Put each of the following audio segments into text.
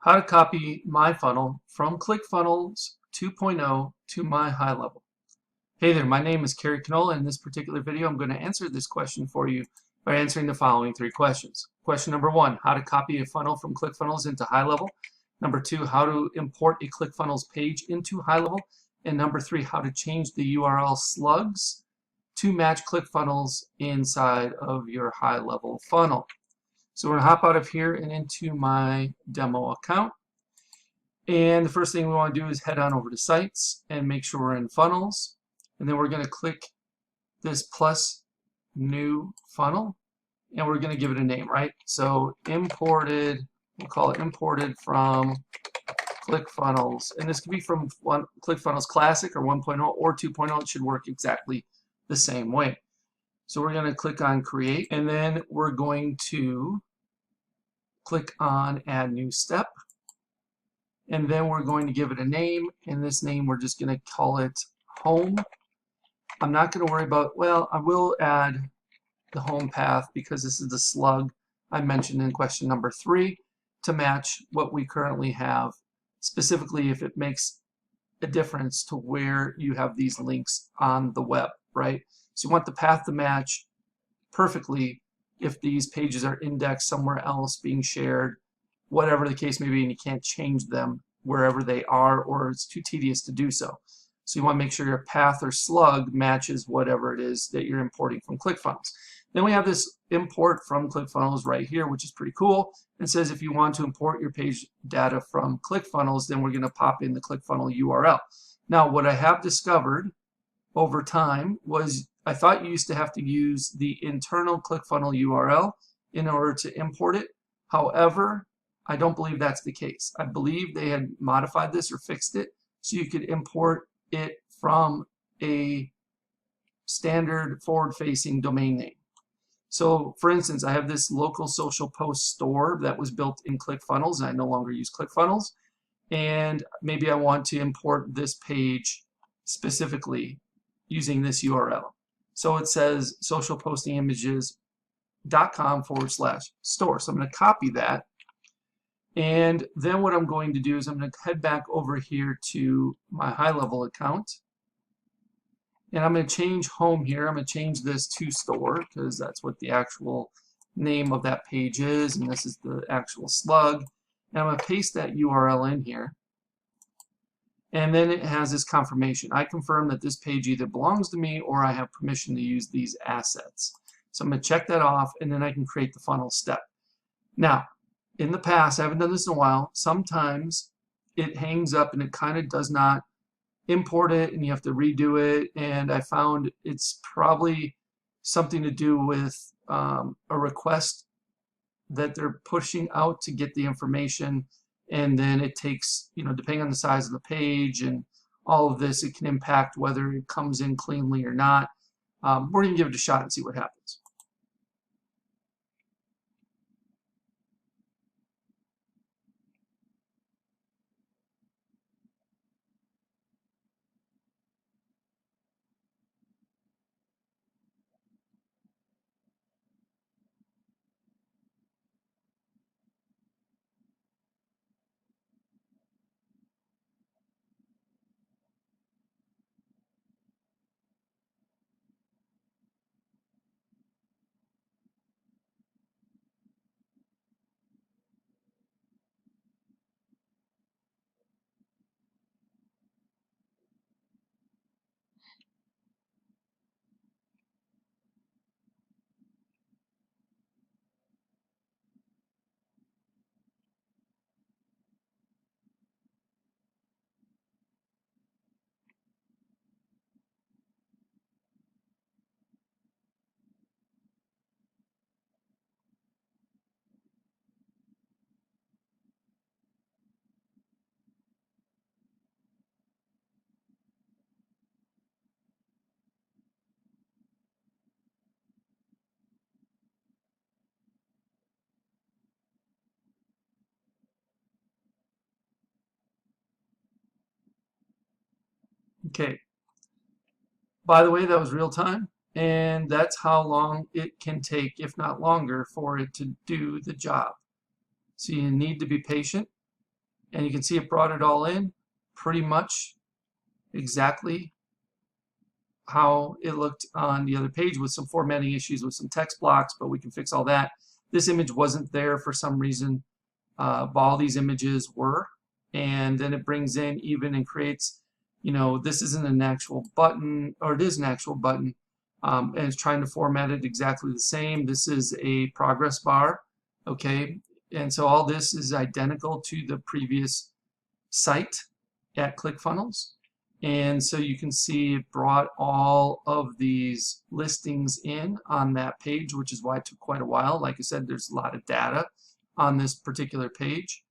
How to copy my funnel from ClickFunnels 2.0 to my high level. Hey there, my name is Kerry Knoll, and in this particular video I'm going to answer this question for you by answering the following three questions. Question number one, how to copy a funnel from ClickFunnels into high level. Number two, how to import a ClickFunnels page into high level. And number three, how to change the URL slugs to match ClickFunnels inside of your high level funnel. So we're going to hop out of here and into my demo account. And the first thing we want to do is head on over to Sites and make sure we're in Funnels. And then we're going to click this plus new funnel. And we're going to give it a name, right? So imported, we'll call it imported from ClickFunnels. And this could be from ClickFunnels Classic or 1.0 or 2.0. It should work exactly the same way. So we're going to click on Create. And then we're going to click on Add New Step, and then we're going to give it a name, and this name we're just going to call it Home. I'm not going to worry about, well, I will add the home path because this is the slug I mentioned in question number 3 to match what we currently have, specifically if it makes a difference to where you have these links on the web, right? So you want the path to match perfectly if these pages are indexed somewhere else, being shared, whatever the case may be, and you can't change them wherever they are, or it's too tedious to do so. So you want to make sure your path or slug matches whatever it is that you're importing from ClickFunnels. Then we have this import from ClickFunnels right here, which is pretty cool. It says if you want to import your page data from ClickFunnels, then we're going to pop in the ClickFunnels URL. Now, what I have discovered over time was I thought you used to have to use the internal ClickFunnels URL in order to import it. However, I don't believe that's the case. I believe they had modified this or fixed it so you could import it from a standard forward-facing domain name. So, for instance, I have this local social post store that was built in ClickFunnels, and I no longer use ClickFunnels. And maybe I want to import this page specifically using this URL. So it says socialpostingimages.com/store. So I'm going to copy that. And then what I'm going to do is I'm going to head back over here to my HighLevel account. And I'm going to change home here. I'm going to change this to store because that's what the actual name of that page is. And this is the actual slug. And I'm going to paste that URL in here. And then it has this confirmation. I confirm that this page either belongs to me or I have permission to use these assets. So I'm going to check that off, and then I can create the funnel step. Now, in the past, I haven't done this in a while, sometimes it hangs up and it kind of does not import it, and you have to redo it. And I found it's probably something to do with a request that they're pushing out to get the information. And then it takes, depending on the size of the page and all of this, it can impact whether it comes in cleanly or not. We're going to give it a shot and see what happens. Okay. By the way, that was real time, and that's how long it can take, if not longer, for it to do the job. So you need to be patient. And you can see it brought it all in pretty much exactly how it looked on the other page, with some formatting issues with some text blocks, but we can fix all that. This image wasn't there for some reason, but all these images were. And then it brings in even and creates, this isn't an actual button, or it is an actual button, and it's trying to format it exactly the same. This is a progress bar, okay? And so all this is identical to the previous site at ClickFunnels. And so you can see it brought all of these listings in on that page, which is why it took quite a while. Like I said, there's a lot of data on this particular page,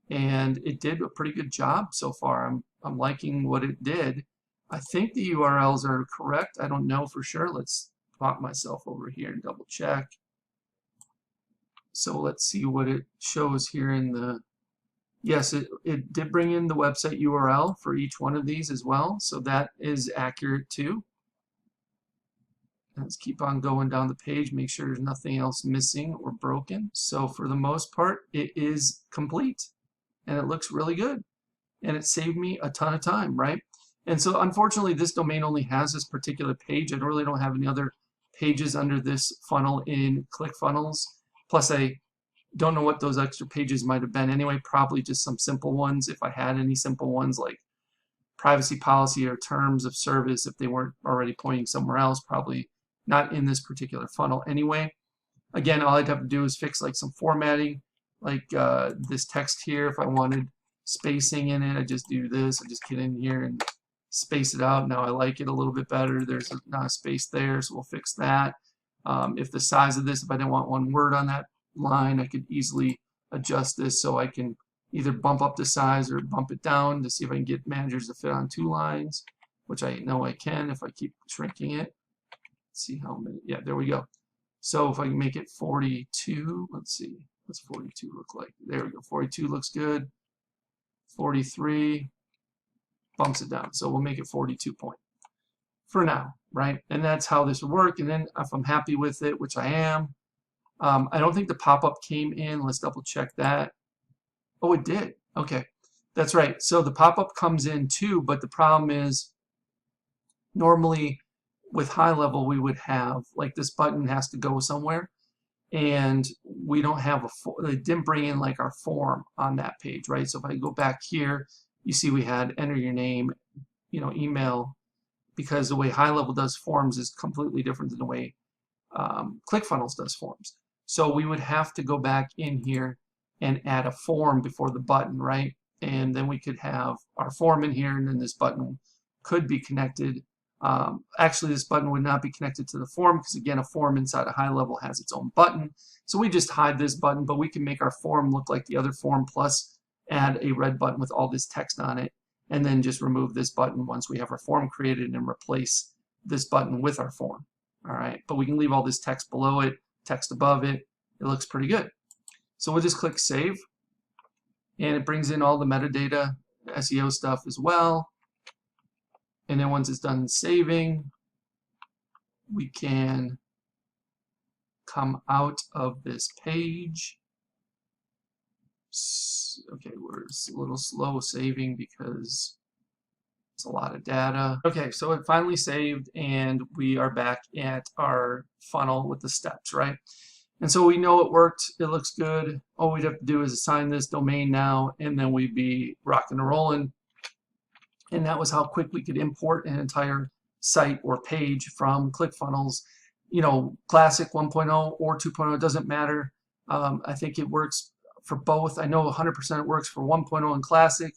and it did a pretty good job so far. I'm liking what it did. I think the URLs are correct. I don't know for sure. Let's pop myself over here and double check. So let's see what it shows here in the... Yes, it did bring in the website URL for each one of these as well, so that is accurate too. Let's keep on going down the page, make sure there's nothing else missing or broken. So for the most part, it is complete, and it looks really good, and it saved me a ton of time, right? And so unfortunately, this domain only has this particular page. I really don't have any other pages under this funnel in ClickFunnels. Plus, I don't know what those extra pages might have been anyway. Probably just some simple ones, if I had any simple ones like privacy policy or terms of service, if they weren't already pointing somewhere else. Probably not in this particular funnel anyway. Again, all I'd have to do is fix like some formatting, like this text here. If I wanted spacing in it, I just do this. I just get in here and space it out. Now I like it a little bit better. There's not a space there, so we'll fix that. If the size of this, if I didn't want one word on that line, I could easily adjust this so I can either bump up the size or bump it down to see if I can get managers to fit on 2 lines, which I know I can if I keep shrinking it. Let's see how many. Yeah, there we go. So if I can make it 42, let's see, what's 42 look like? There we go. 42 looks good. 43 bumps it down, so we'll make it 42 point for now, right? And that's how this will work. And then if I'm happy with it, which I am, I don't think the pop-up came in. Let's double check that. Oh, it did. Okay, that's right. So the pop-up comes in too, but the problem is normally with HighLevel we would have like this button has to go somewhere, and we don't have it didn't bring in like our form on that page, right? So if I go back here, you see we had enter your name, email, because the way HighLevel does forms is completely different than the way ClickFunnels does forms. So we would have to go back in here and add a form before the button, right? And then we could have our form in here, and then this button could be connected. Actually, this button would not be connected to the form because, again, a form inside a HighLevel has its own button. So we just hide this button, but we can make our form look like the other form, plus add a red button with all this text on it, and then just remove this button once we have our form created and replace this button with our form. All right, but we can leave all this text below it, text above it. It looks pretty good. So we'll just click save, and it brings in all the metadata, SEO stuff as well. And then once it's done saving, we can come out of this page. Okay, we're a little slow saving because it's a lot of data. Okay, so it finally saved, and we are back at our funnel with the steps, right? And so we know it worked. It looks good. All we'd have to do is assign this domain now, and then we'd be rocking and rolling. And that was how quick we could import an entire site or page from ClickFunnels. Classic 1.0 or 2.0, doesn't matter. I think it works for both. I know 100% it works for 1.0 and Classic.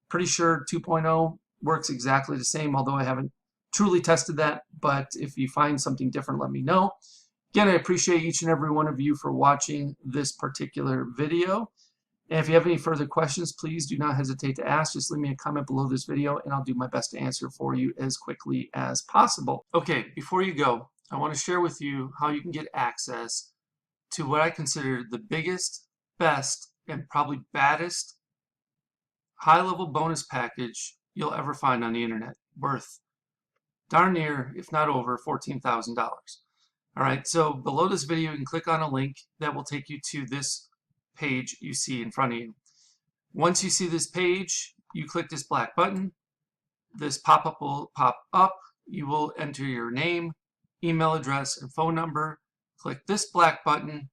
Pretty sure 2.0 works exactly the same, although I haven't truly tested that. But if you find something different, let me know. Again, I appreciate each and every one of you for watching this particular video. And if you have any further questions, please do not hesitate to ask. Just leave me a comment below this video, and I'll do my best to answer for you as quickly as possible. Okay, before you go, I want to share with you how you can get access to what I consider the biggest, best, and probably baddest HighLevel bonus package you'll ever find on the internet, worth darn near, if not over, $14,000. All right, so below this video, you can click on a link that will take you to this page you see in front of you. Once you see this page, you click this black button. This pop-up will pop up. You will enter your name, email address, and phone number. Click this black button,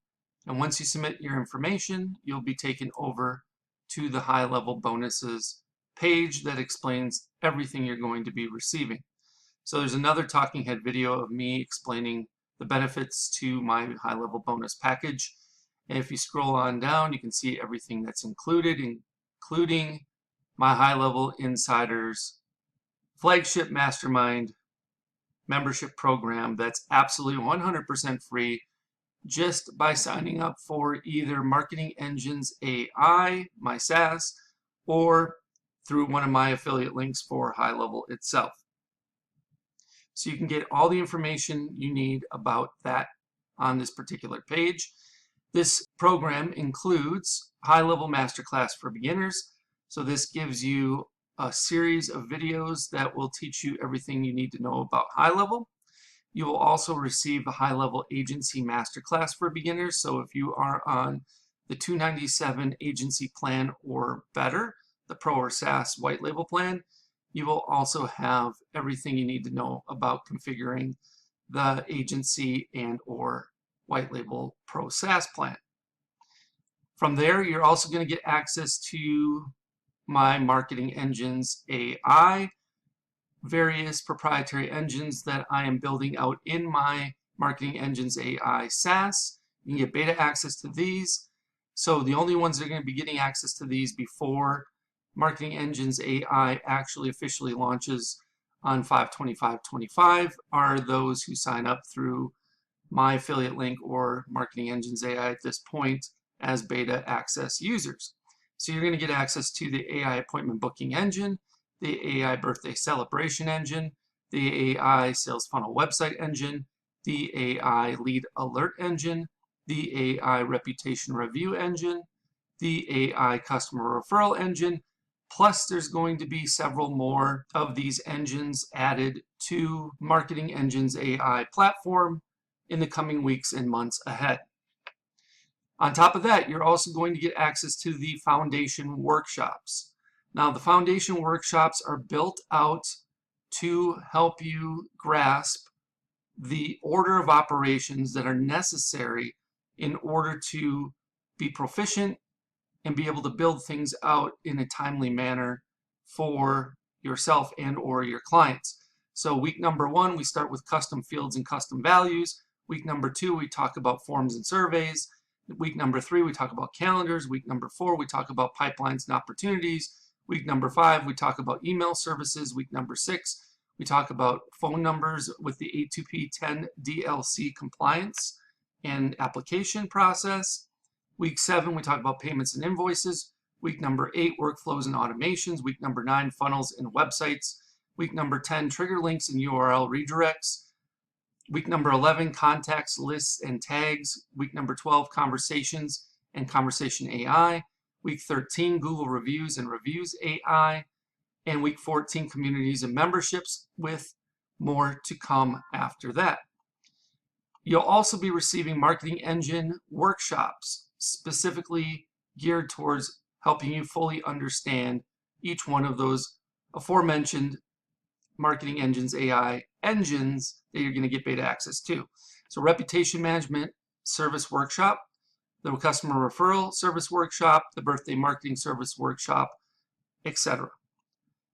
and once you submit your information, you'll be taken over to the HighLevel bonuses page that explains everything you're going to be receiving. So there's another talking head video of me explaining the benefits to my HighLevel bonus package. And if you scroll on down, you can see everything that's included, including my HighLevel Insiders flagship mastermind membership program that's absolutely 100% free just by signing up for either Marketing Engines A.I, my SaaS, or through one of my affiliate links for HighLevel itself. So you can get all the information you need about that on this particular page. This program includes HighLevel Masterclass for beginners. So this gives you a series of videos that will teach you everything you need to know about HighLevel. You will also receive the HighLevel Agency Masterclass for beginners. So if you are on the $297 agency plan or better, the Pro or SaaS white label plan, you will also have everything you need to know about configuring the agency and or white label Pro SaaS plan. From there, you're also going to get access to my Marketing Engines A.I, various proprietary engines that I am building out in my Marketing Engines A.I SaaS. You can get beta access to these. So the only ones that are going to be getting access to these before Marketing Engines A.I actually officially launches on 5/25/25 are those who sign up through my affiliate link or Marketing Engines A.I at this point as beta access users. So you're going to get access to the AI appointment booking engine, the AI birthday celebration engine, the AI sales funnel website engine, the AI lead alert engine, the AI reputation review engine, the AI customer referral engine, plus there's going to be several more of these engines added to Marketing Engines AI platform in the coming weeks and months ahead. On top of that, you're also going to get access to the foundation workshops. Now, the foundation workshops are built out to help you grasp the order of operations that are necessary in order to be proficient and be able to build things out in a timely manner for yourself and or your clients. So week number 1, we start with custom fields and custom values. Week number 2, we talk about forms and surveys. Week number 3, we talk about calendars. Week number 4, we talk about pipelines and opportunities. Week number 5, we talk about email services. Week number 6, we talk about phone numbers with the 823.10 DLC compliance and application process. Week 7, we talk about payments and invoices. Week number 8, workflows and automations. Week number 9, funnels and websites. Week number 10, trigger links and URL redirects. Week number 11, contacts, lists, and tags. Week number 12, conversations and conversation AI. Week 13, Google reviews and reviews AI. And week 14, communities and memberships, with more to come after that. You'll also be receiving Marketing Engine workshops specifically geared towards helping you fully understand each one of those aforementioned Marketing Engines AI engines that you're going to get beta access to. So reputation management service workshop, the customer referral service workshop, the birthday marketing service workshop, etc.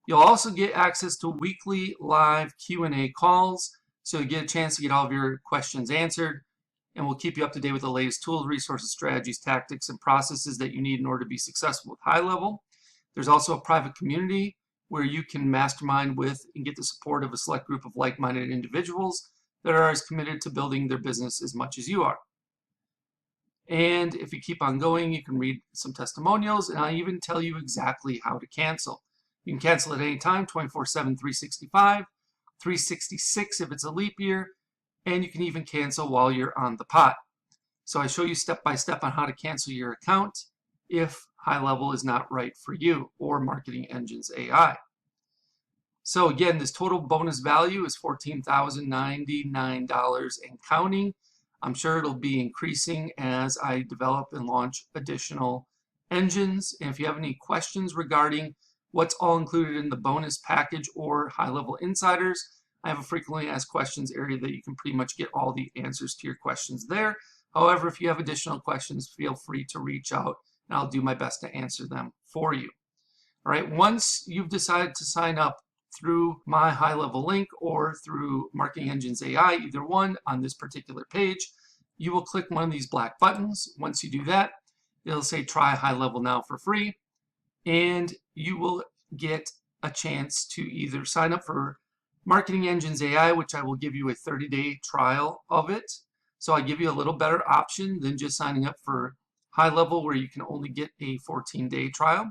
You'll also get access to weekly live Q&A calls, so you get a chance to get all of your questions answered, and we'll keep you up to date with the latest tools, resources, strategies, tactics, and processes that you need in order to be successful with HighLevel. There's also a private community where you can mastermind with and get the support of a select group of like-minded individuals that are as committed to building their business as much as you are. And if you keep on going, you can read some testimonials, and I'll even tell you exactly how to cancel. You can cancel at any time, 24/7, 365, 366 if it's a leap year, and you can even cancel while you're on the pot. So I show you step by step on how to cancel your account if HighLevel is not right for you, or Marketing Engines AI. So again, this total bonus value is $14,099 and counting. I'm sure it'll be increasing as I develop and launch additional engines. And if you have any questions regarding what's all included in the bonus package or high-level insiders, I have a frequently asked questions area that you can pretty much get all the answers to your questions there. However, if you have additional questions, feel free to reach out and I'll do my best to answer them for you. All right, once you've decided to sign up through my HighLevel link or through Marketing Engines AI, either one on this particular page, you will click one of these black buttons. Once you do that, it'll say try HighLevel now for free, and you will get a chance to either sign up for Marketing Engines AI, which I will give you a 30-day trial of it. So I give you a little better option than just signing up for HighLevel, where you can only get a 14-day trial.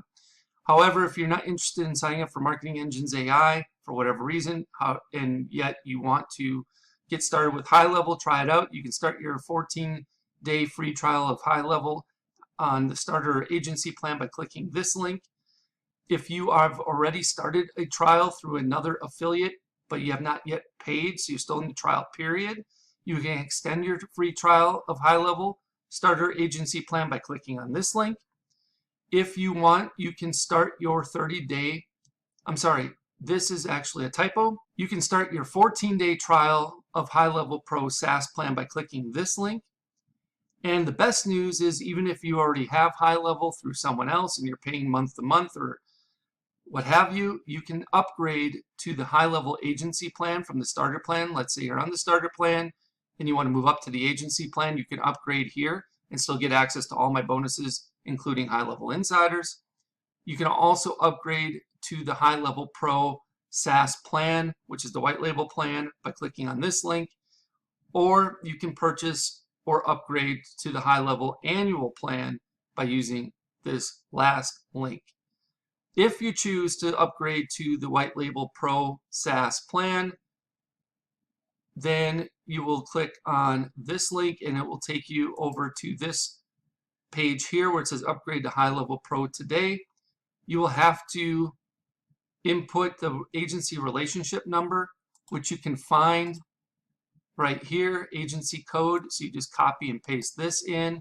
However, if you're not interested in signing up for Marketing Engines AI for whatever reason, and yet you want to get started with HighLevel, try it out, you can start your 14-day free trial of HighLevel on the starter agency plan by clicking this link. If you have already started a trial through another affiliate, but you have not yet paid, so you're still in the trial period, you can extend your free trial of HighLevel starter agency plan by clicking on this link. If you want, you can start your 30-day, this is actually a typo. You can start your 14-day trial of HighLevel Pro SaaS plan by clicking this link. And the best news is, even if you already have HighLevel through someone else and you're paying month to month or what have you, you can upgrade to the HighLevel agency plan from the starter plan. Let's say you're on the starter plan and you want to move up to the agency plan, you can upgrade here and still get access to all my bonuses, including HighLevel insiders. You can also upgrade to the HighLevel Pro SaaS plan, which is the white label plan, by clicking on this link, or you can purchase or upgrade to the HighLevel annual plan by using this last link. If you choose to upgrade to the white label Pro SaaS plan, then you will click on this link and it will take you over to this page here where it says upgrade to HighLevel Pro today. You will have to input the agency relationship number, which you can find right here, agency code. So you just copy and paste this in.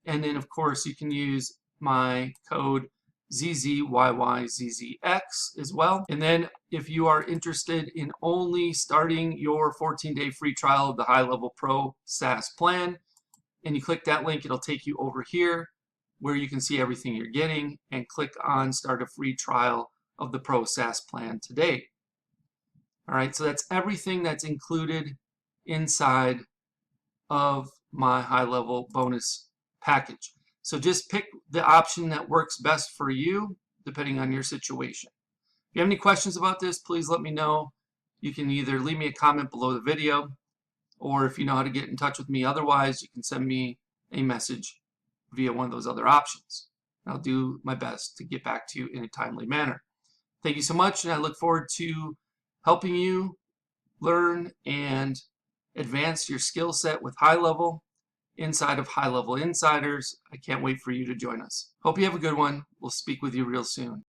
And then of course you can use my code ZZYYZZX as well. And then if you are interested in only starting your 14-day free trial of the HighLevel Pro SaaS plan, and you click that link, it'll take you over here where you can see everything you're getting and click on start a free trial of the Pro SaaS plan today. All right, so that's everything that's included inside of my HighLevel bonus package. So just pick the option that works best for you, depending on your situation. If you have any questions about this, please let me know. You can either leave me a comment below the video, or if you know how to get in touch with me otherwise, you can send me a message via one of those other options. I'll do my best to get back to you in a timely manner. Thank you so much, and I look forward to helping you learn and advance your skill set with HighLevel inside of HighLevel Insiders. I can't wait for you to join us. Hope you have a good one. We'll speak with you real soon.